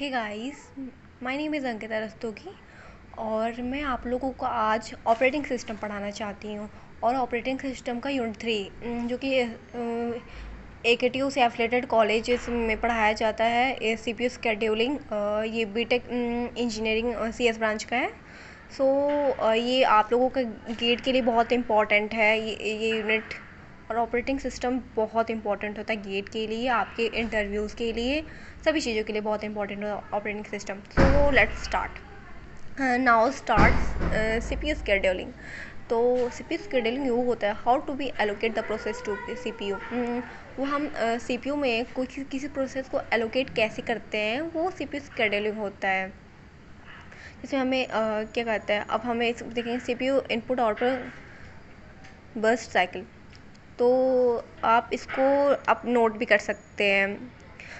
Hey guys, my name is Ankita Rastogi और मैं आप लोगों को आज ऑपरेटिंग सिस्टम पढ़ाना चाहती हूँ। और ऑपरेटिंग सिस्टम का यूनिट 3 जो कि AKTU से एफिलेटेड कॉलेजेस में पढ़ाया जाता है। CPU स्केड्यूलिंग, ये बीटेक इंजीनियरिंग CS ब्रांच का है। ये आप लोगों के गेट के लिए बहुत इम्पॉर्टेंट है ये यूनिट। और ऑपरेटिंग सिस्टम बहुत इंपॉर्टेंट होता है गेट के लिए, आपके इंटरव्यूज़ के लिए, सभी चीज़ों के लिए बहुत इंपॉर्टेंट होता है operating system. So let's start. Now start CPU scheduling. तो CPU स्केड्यूलिंग वो होता है how to be allocate the process to CPU। वो हम CPU में कोई किसी प्रोसेस को एलोकेट कैसे करते हैं, वो CPU स्केड्यूलिंग होता है। जैसे हमें क्या कहते हैं, अब हमें देखेंगे CPU input output burst cycle. तो आप इसको आप नोट भी कर सकते हैं।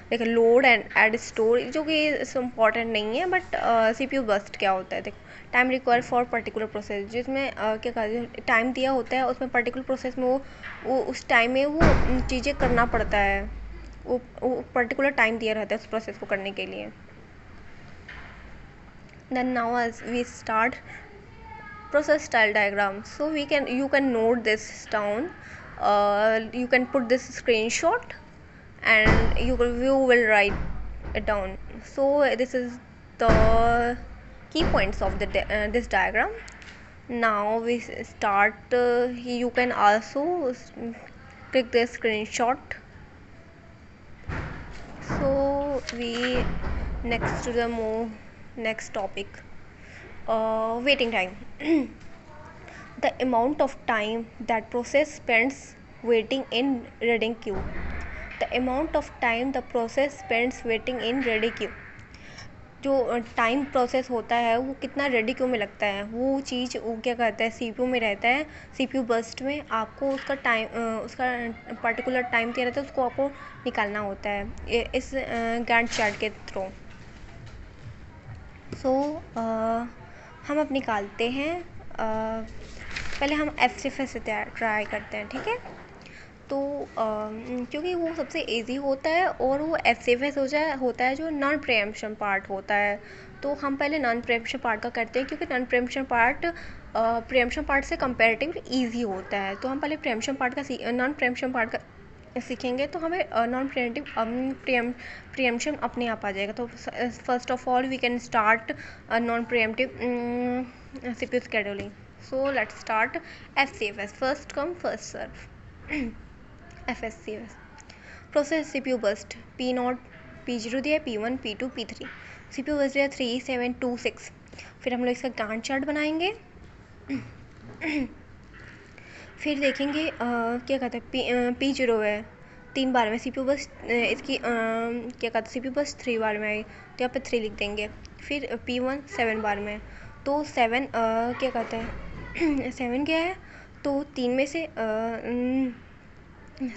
देखो लोड एंड एड स्टोर, जो कि इम्पॉर्टेंट नहीं है, बट CPU बर्स्ट क्या होता है। देखो time require for particular process, जिसमें क्या कहते हैं टाइम दिया होता है, उसमें पर्टिकुलर प्रोसेस में वो उस टाइम में वो चीज़ें करना पड़ता है। वो पर्टिकुलर टाइम दिया रहता है उस प्रोसेस को करने के लिए। Then now as we start process style diagram, so you can note this down. You can put this screenshot and you will write it down. So this is the key points of this diagram. Now we start. You can also click the screenshot. So we next to the next topic, waiting time. The amount of time that process spends waiting in ready queue. The amount of time the process spends waiting in ready queue. जो time process होता है वो कितना ready queue में लगता है, वो चीज़ वो क्या कहता है CPU में रहता है। CPU बर्स्ट में आपको उसका टाइम उसका पर्टिकुलर टाइम दिया रहता है, उसको आपको निकालना होता है इस गैंट चार्ट के थ्रू। हम अब निकालते हैं। पहले हम FCFS से ट्राई करते हैं, ठीक है। तो क्योंकि वो सबसे इजी होता है और वो FCFS होता है जो नॉन प्रीएम्पशन पार्ट होता है। तो हम पहले नॉन प्रीएम्पशन पार्ट का करते हैं, क्योंकि non preemption part preemption part से कंपैरेटिवली इजी होता है। तो हम पहले नॉन प्रीएम्पशन पार्ट का सीखेंगे, तो हमें नॉन प्रीएम्पशन अपने आप आ जाएगा। तो first of all we can start non preemptive CPU scheduling. So let's start FCFS, first come first serve. FCFS process CPU burst P0 P0 दिया है, P1 P2 P3। CPU burst दिया 3 7 2 6। फिर हम लोग इसका गांट चार्ट बनाएंगे। फिर देखेंगे क्या कहते हैं P0 है 3 बार में CPU बर्स्ट इसकी क्या कहते हैं CPU बर्स्ट 3 बार में आई, तो यहाँ पे 3 लिख देंगे। फिर P1 7 बार में, तो 7 क्या कहते हैं 7 क्या है, तो 3 में से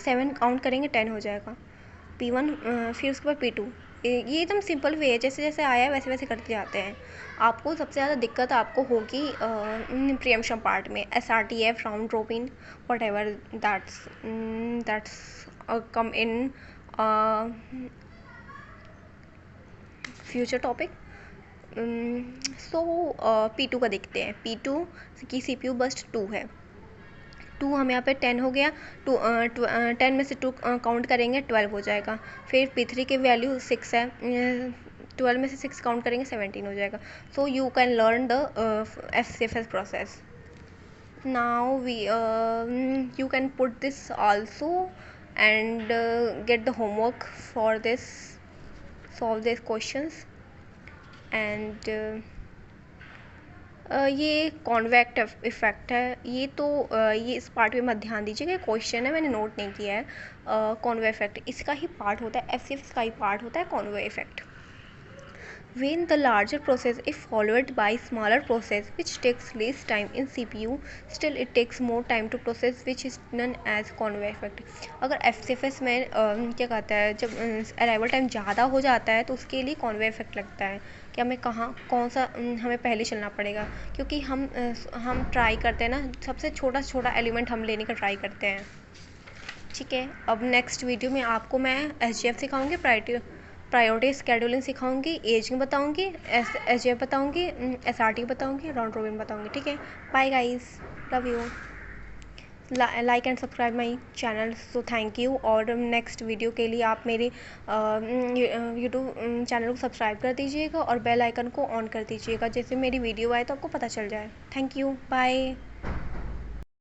7 काउंट करेंगे 10 हो जाएगा। P1 फिर उसके बाद P2। ये एकदम सिंपल वे है, जैसे जैसे आया है वैसे वैसे करते जाते हैं। आपको सबसे ज़्यादा दिक्कत आपको होगी प्रीएम्पशन पार्ट में, SRTF, round robin, what ever that's come in future topic. P2 का देखते हैं। P2 की CPU बर्स्ट 2 है। 2 हम यहाँ पे 10 हो गया, 10 में से 2 काउंट करेंगे 12 हो जाएगा। फिर P3 की वैल्यू 6 है, 12 में से 6 काउंट करेंगे 17 हो जाएगा। So you can learn the FCFS process. Now you can put this also and get the homework for this, solve these questions and ये कॉन्वेक्ट इफ़ेक्ट है। ये तो ये इस पार्ट पे मत ध्यान दीजिएगा, क्वेश्चन है मैंने नोट नहीं किया है। कॉन्वे इफेक्ट इसका ही पार्ट होता है, FCFS का ही पार्ट होता है Conway effect. When the larger process is followed by smaller process which takes less time in CPU, still it takes more time to process, which is known as conway effect. अगर FCFS में क्या कहता है, जब arrival time ज़्यादा हो जाता है तो उसके लिए कॉन्वे इफेक्ट लगता है कि हमें कौन सा हमें पहले चलना पड़ेगा, क्योंकि हम ट्राई करते हैं ना, सबसे छोटा से छोटा एलिमेंट हम लेने का ट्राई करते हैं। ठीक है, अब नेक्स्ट वीडियो में आपको मैं SGF सिखाऊंगी, प्रायोरिटी स्केड्यूलिंग सिखाऊंगी, एजिंग बताऊंगी, एस बताऊंगी, SRT बताऊंगी, राउंड रॉबिन बताऊंगी। ठीक है, bye guys, love you. Like and subscribe my channel, so thank you. और नेक्स्ट वीडियो के लिए आप मेरे यूट्यूब चैनल को सब्सक्राइब कर दीजिएगा और बेल आइकन को ऑन कर दीजिएगा, जैसे मेरी वीडियो आए तो आपको पता चल जाए। Thank you, bye.